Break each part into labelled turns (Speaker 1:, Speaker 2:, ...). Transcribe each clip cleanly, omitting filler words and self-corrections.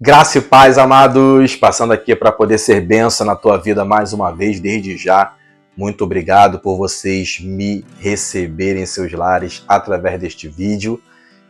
Speaker 1: Graça e paz, amados, passando aqui para poder ser bênção na tua vida mais uma vez, desde já. Muito obrigado por vocês me receberem em seus lares através deste vídeo.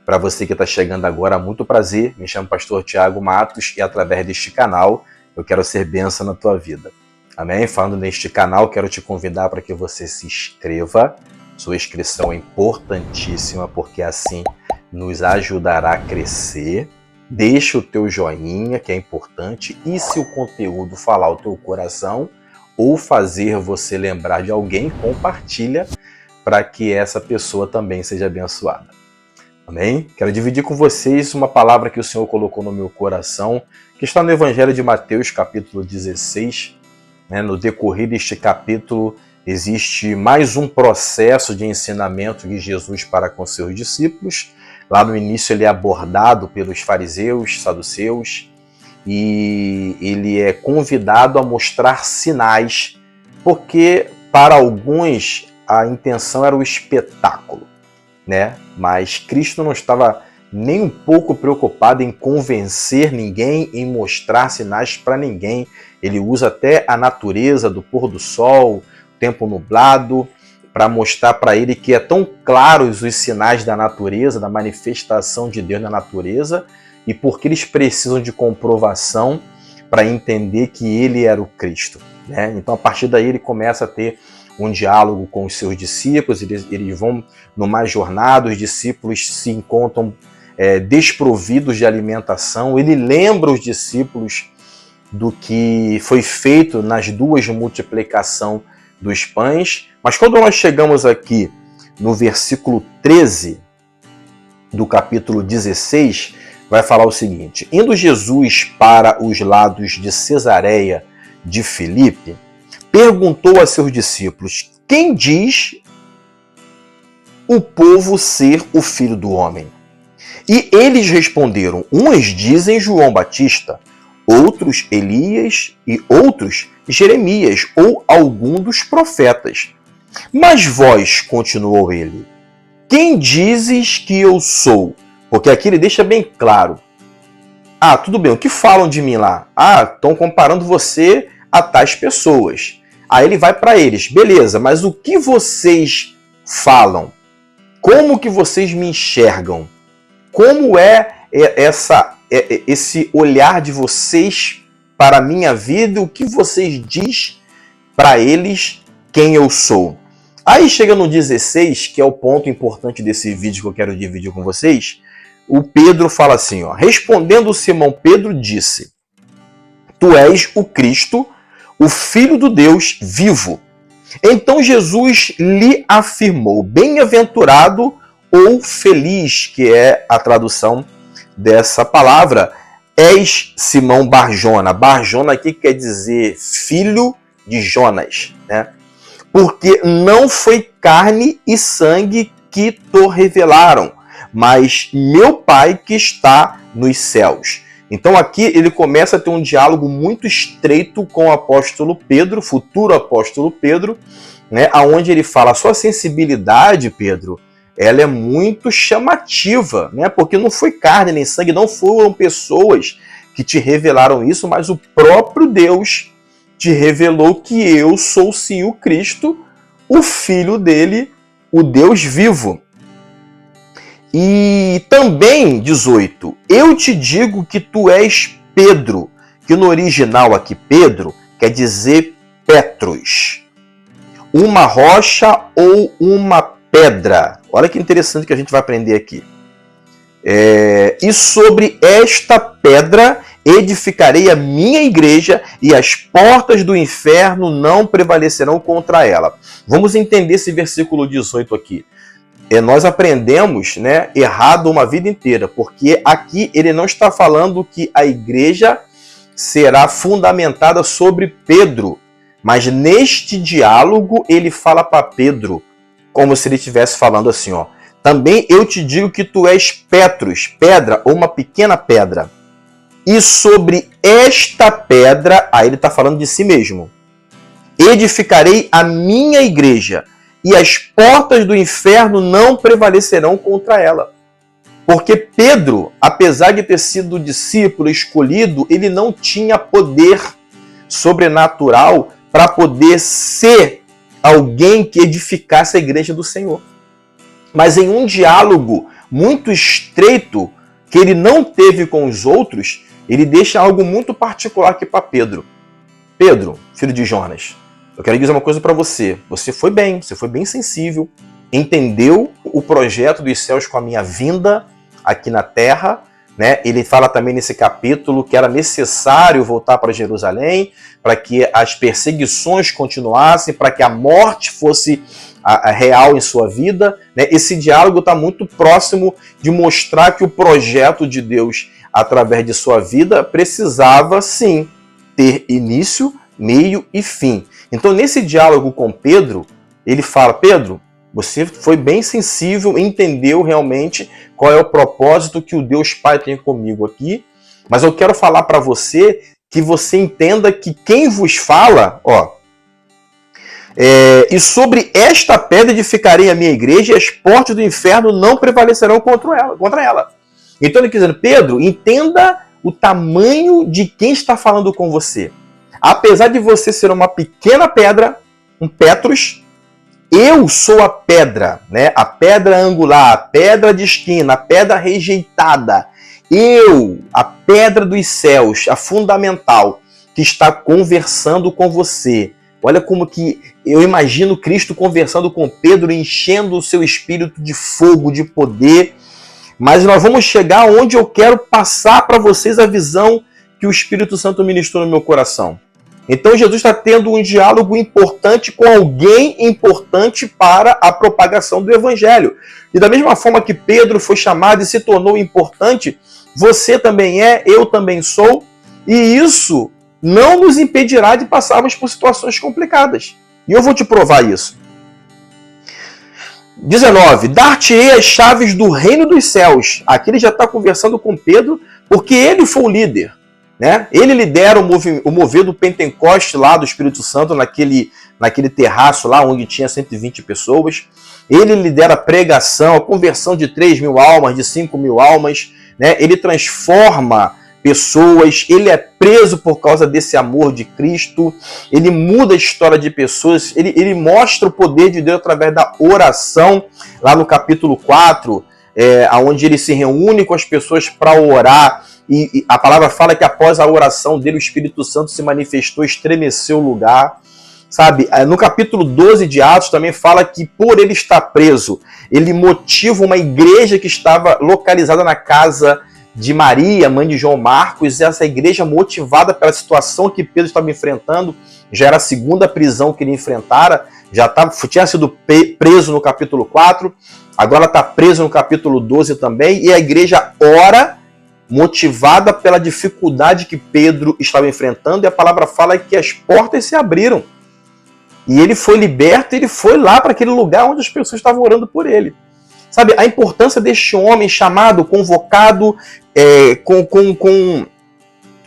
Speaker 1: Para você que está chegando agora, muito prazer. Me chamo Pastor Tiago Matos e através deste canal eu quero ser bênção na tua vida. Amém? Falando neste canal, quero te convidar para que você se inscreva. Sua inscrição é importantíssima porque assim nos ajudará a crescer. Deixa o teu joinha, que é importante, e se o conteúdo falar o teu coração ou fazer você lembrar de alguém, compartilha para que essa pessoa também seja abençoada. Amém? Quero dividir com vocês uma palavra que o Senhor colocou no meu coração, que está no Evangelho de Mateus, capítulo 16. No decorrer deste capítulo, existe mais um processo de ensinamento de Jesus para com seus discípulos. Lá no início ele é abordado pelos fariseus, saduceus, e ele é convidado a mostrar sinais, porque para alguns a intenção era o espetáculo, né? Mas Cristo não estava nem um pouco preocupado em convencer ninguém, em mostrar sinais para ninguém. Ele usa até a natureza do pôr do sol, tempo nublado, para mostrar para ele que é tão claros os sinais da natureza, da manifestação de Deus na natureza, e porque eles precisam de comprovação para entender que ele era o Cristo, né? Então, a partir daí, ele começa a ter um diálogo com os seus discípulos, eles vão numa jornada, os discípulos se encontram desprovidos de alimentação, ele lembra os discípulos do que foi feito nas duas multiplicações dos pães, mas quando nós chegamos aqui no versículo 13 do capítulo 16, vai falar o seguinte: indo Jesus para os lados de Cesareia de Filipe, perguntou a seus discípulos: quem diz o povo ser o Filho do Homem? E eles responderam: uns dizem João Batista, outros Elias e outros Jeremias ou algum dos profetas. Mas vós, continuou ele, quem dizes que eu sou? Porque aqui ele deixa bem claro. Ah, tudo bem, o que falam de mim lá? Ah, estão comparando você a tais pessoas. Aí ele vai para eles, beleza, mas o que vocês falam? Como que vocês me enxergam? Como é esse olhar de vocês para a minha vida? O que vocês dizem para eles quem eu sou? Aí chega no 16, que é o ponto importante desse vídeo que eu quero dividir com vocês. O Pedro fala assim, ó, respondendo Simão Pedro disse: tu és o Cristo, o Filho do Deus vivo. Então Jesus lhe afirmou: bem-aventurado ou feliz, que é a tradução dessa palavra, és Simão Barjona. Barjona aqui quer dizer filho de Jonas, né? Porque não foi carne e sangue que te revelaram, mas meu Pai que está nos céus. Então aqui ele começa a ter um diálogo muito estreito com o apóstolo Pedro, futuro apóstolo Pedro, né? Onde ele fala: a sua sensibilidade, Pedro, ela é muito chamativa, né? Porque não foi carne nem sangue, não foram pessoas que te revelaram isso, mas o próprio Deus te revelou que eu sou sim o Cristo, o Filho dele, o Deus vivo. E também, 18, eu te digo que tu és Pedro, que no original aqui Pedro quer dizer Petros, uma rocha ou uma pedra. Olha que interessante que a gente vai aprender aqui. E sobre esta pedra edificarei a minha igreja e as portas do inferno não prevalecerão contra ela. Vamos entender esse versículo 18 aqui. Nós aprendemos, né, errado uma vida inteira, porque aqui ele não está falando que a igreja será fundamentada sobre Pedro, mas neste diálogo ele fala para Pedro, como se ele estivesse falando assim, ó, também eu te digo que tu és Petros, pedra ou uma pequena pedra, e sobre esta pedra, aí ele está falando de si mesmo, edificarei a minha igreja, e as portas do inferno não prevalecerão contra ela. Porque Pedro, apesar de ter sido discípulo escolhido, ele não tinha poder sobrenatural para poder ser alguém que edificasse a igreja do Senhor. Mas em um diálogo muito estreito que ele não teve com os outros, ele deixa algo muito particular aqui para Pedro. Pedro, filho de Jonas, eu quero dizer uma coisa para você. Você foi bem sensível, entendeu o projeto dos céus com a minha vinda aqui na terra, né? Ele fala também nesse capítulo que era necessário voltar para Jerusalém, para que as perseguições continuassem, para que a morte fosse a real em sua vida, né? Esse diálogo está muito próximo de mostrar que o projeto de Deus através de sua vida precisava sim ter início, meio e fim. Então nesse diálogo com Pedro, ele fala: Pedro, você foi bem sensível, entendeu realmente qual é o propósito que o Deus Pai tem comigo aqui, mas eu quero falar para você que você entenda que quem vos fala, e sobre esta pedra edificarei a minha igreja e as portas do inferno não prevalecerão contra ela. Então ele quer dizer: Pedro, entenda o tamanho de quem está falando com você. Apesar de você ser uma pequena pedra, um Petrus, eu sou a pedra, né? A pedra angular, a pedra de esquina, a pedra rejeitada. Eu, a pedra dos céus, a fundamental, que está conversando com você. Olha como que eu imagino Cristo conversando com Pedro, enchendo o seu espírito de fogo, de poder. Mas nós vamos chegar onde eu quero passar para vocês a visão que o Espírito Santo ministrou no meu coração. Então Jesus está tendo um diálogo importante com alguém importante para a propagação do Evangelho. E da mesma forma que Pedro foi chamado e se tornou importante, você também é, eu também sou, e isso não nos impedirá de passarmos por situações complicadas. E eu vou te provar isso. 19. Dar-te-ei as chaves do reino dos céus. Aqui ele já está conversando com Pedro, porque ele foi o líder. Né? Ele lidera o mover do Pentecoste lá do Espírito Santo, naquele terraço lá onde tinha 120 pessoas. Ele lidera a pregação, a conversão de 3.000 almas, de 5.000 almas. Né? Ele transforma pessoas, ele é preso por causa desse amor de Cristo, ele muda a história de pessoas, ele mostra o poder de Deus através da oração, lá no capítulo 4, onde ele se reúne com as pessoas para orar, e a palavra fala que após a oração dele, o Espírito Santo se manifestou, estremeceu o lugar, sabe? No capítulo 12 de Atos também fala que por ele estar preso, ele motiva uma igreja que estava localizada na casa de Maria, mãe de João Marcos, e essa igreja, motivada pela situação que Pedro estava enfrentando, já era a segunda prisão que ele enfrentara, tinha sido preso no capítulo 4, agora está preso no capítulo 12 também, e a igreja ora, motivada pela dificuldade que Pedro estava enfrentando, e a palavra fala que as portas se abriram, e ele foi liberto, e ele foi lá para aquele lugar onde as pessoas estavam orando por ele. Sabe, a importância deste homem chamado, convocado, com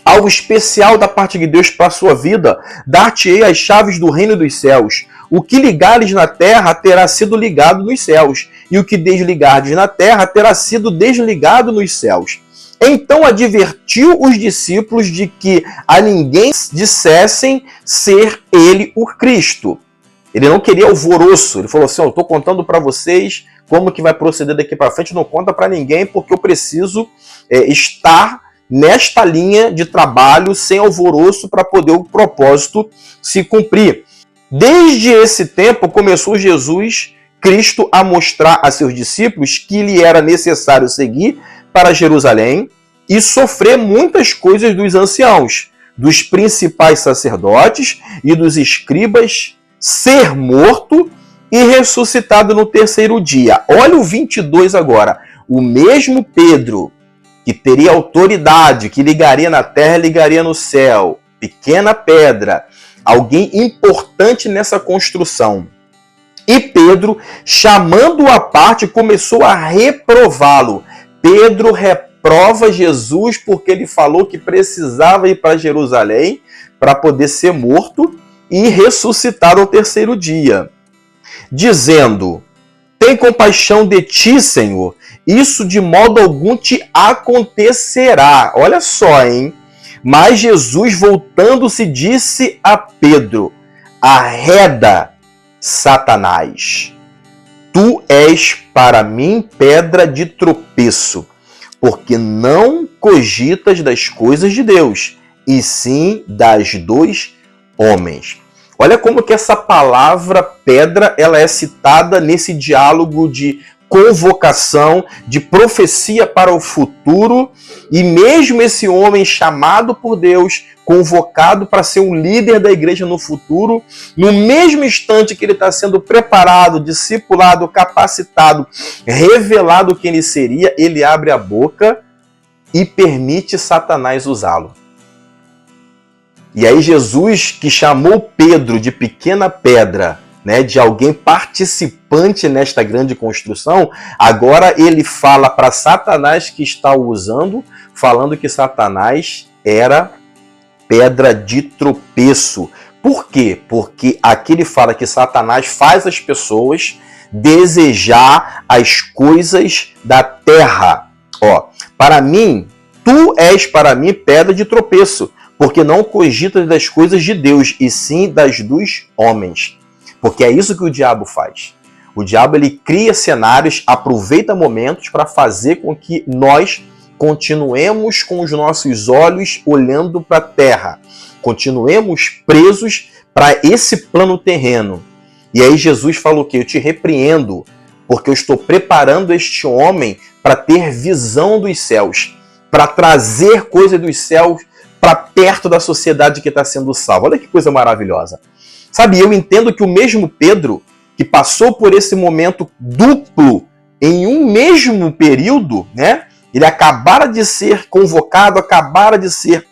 Speaker 1: algo especial da parte de Deus para a sua vida. Dar-te-ei as chaves do reino dos céus. O que ligares na terra terá sido ligado nos céus, e o que desligares na terra terá sido desligado nos céus. Então advertiu os discípulos de que a ninguém dissessem ser ele o Cristo. Ele não queria alvoroço. Ele falou assim: eu estou contando para vocês como que vai proceder daqui para frente, não conta para ninguém, porque eu preciso estar nesta linha de trabalho sem alvoroço para poder o propósito se cumprir. Desde esse tempo começou Jesus Cristo a mostrar a seus discípulos que lhe era necessário seguir para Jerusalém e sofrer muitas coisas dos anciãos, dos principais sacerdotes e dos escribas, ser morto e ressuscitado no terceiro dia. Olha o 22 agora. O mesmo Pedro, que teria autoridade, que ligaria na terra e ligaria no céu, pequena pedra, alguém importante nessa construção. E Pedro, chamando-o à parte, começou a reprová-lo. Pedro reprova Jesus porque ele falou que precisava ir para Jerusalém para poder ser morto e ressuscitar ao terceiro dia, dizendo: tem compaixão de ti, Senhor. Isso de modo algum te acontecerá. Olha só, hein? Mas Jesus, voltando-se, disse a Pedro: arreda, Satanás. Tu és para mim pedra de tropeço, porque não cogitas das coisas de Deus, e sim das dos homens. Olha como que essa palavra pedra ela é citada nesse diálogo de convocação, de profecia para o futuro, e mesmo esse homem chamado por Deus, convocado para ser um líder da igreja no futuro, no mesmo instante que ele está sendo preparado, discipulado, capacitado, revelado quem ele seria, ele abre a boca e permite Satanás usá-lo. E aí Jesus, que chamou Pedro de pequena pedra, né, de alguém participante nesta grande construção, agora ele fala para Satanás que está o usando, falando que Satanás era pedra de tropeço. Por quê? Porque aqui ele fala que Satanás faz as pessoas desejar as coisas da terra. Ó, para mim, tu és para mim pedra de tropeço, porque não cogitas das coisas de Deus, e sim das dos homens. Porque é isso que o diabo faz. O diabo ele cria cenários, aproveita momentos para fazer com que nós continuemos com os nossos olhos olhando para a terra. Continuemos presos para esse plano terreno. E aí Jesus falou que eu te repreendo, porque eu estou preparando este homem para ter visão dos céus, para trazer coisa dos céus para perto da sociedade que está sendo salva. Olha que coisa maravilhosa. Sabe, eu entendo que o mesmo Pedro, que passou por esse momento duplo em um mesmo período, né? Ele acabara de ser convocado, acabara de ser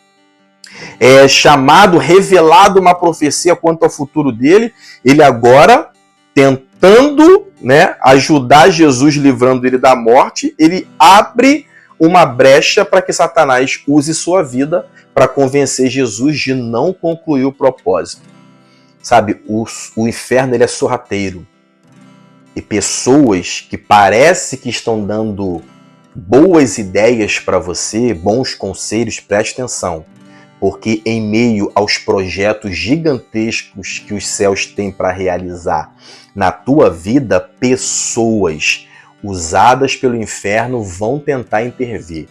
Speaker 1: chamado, revelado uma profecia quanto ao futuro dele, ele agora, tentando, né, ajudar Jesus, livrando ele da morte, ele abre uma brecha para que Satanás use sua vida para convencer Jesus de não concluir o propósito. Sabe, o inferno ele é sorrateiro. E pessoas que parece que estão dando boas ideias para você, bons conselhos, preste atenção. Porque em meio aos projetos gigantescos que os céus têm para realizar na tua vida, pessoas usadas pelo inferno vão tentar intervir.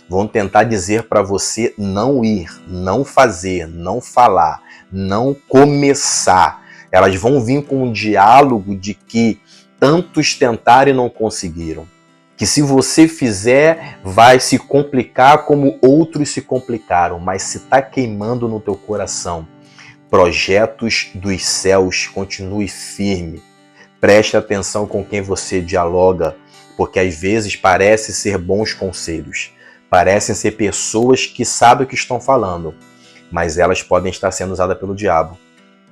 Speaker 1: Vão tentar dizer para você não ir, não fazer, não falar, não começar. Elas vão vir com um diálogo de que tantos tentaram e não conseguiram. Que se você fizer, vai se complicar como outros se complicaram. Mas se está queimando no teu coração, projetos dos céus, continue firme. Preste atenção com quem você dialoga, porque às vezes parece ser bons conselhos. Parecem ser pessoas que sabem o que estão falando, mas elas podem estar sendo usadas pelo diabo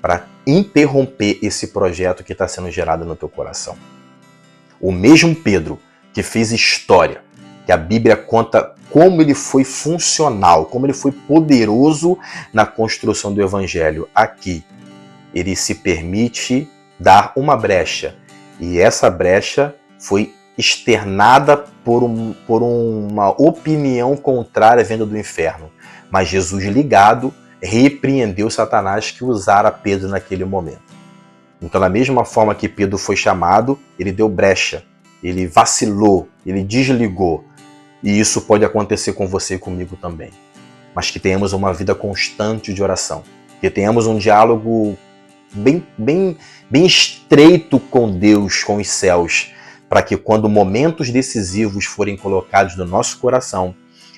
Speaker 1: para interromper esse projeto que está sendo gerado no teu coração. O mesmo Pedro que fez história, que a Bíblia conta como ele foi funcional, como ele foi poderoso na construção do Evangelho. Aqui, ele se permite dar uma brecha, e essa brecha foi externada por uma opinião contrária vinda do inferno. Mas Jesus, ligado, repreendeu Satanás que usara Pedro naquele momento. Então, da mesma forma que Pedro foi chamado, ele deu brecha, ele vacilou, ele desligou. E isso pode acontecer com você e comigo também. Mas que tenhamos uma vida constante de oração, que tenhamos um diálogo bem estreito com Deus, com os céus, para que quando momentos decisivos forem colocados no nosso coração,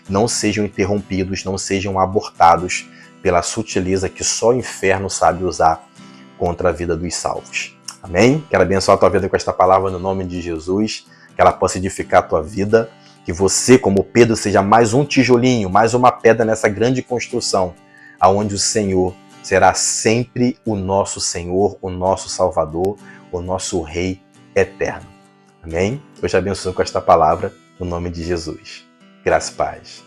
Speaker 1: não sejam interrompidos, não sejam abortados pela sutileza que só o inferno sabe usar contra a vida dos salvos. Amém? Quero abençoar a tua vida com esta palavra no nome de Jesus, que ela possa edificar a tua vida, que você, como Pedro, seja mais um tijolinho, mais uma pedra nessa grande construção, aonde o Senhor será sempre o nosso Senhor, o nosso Salvador, o nosso Rei eterno. Amém? Eu te abençoo com esta palavra, no nome de Jesus. Graça e paz.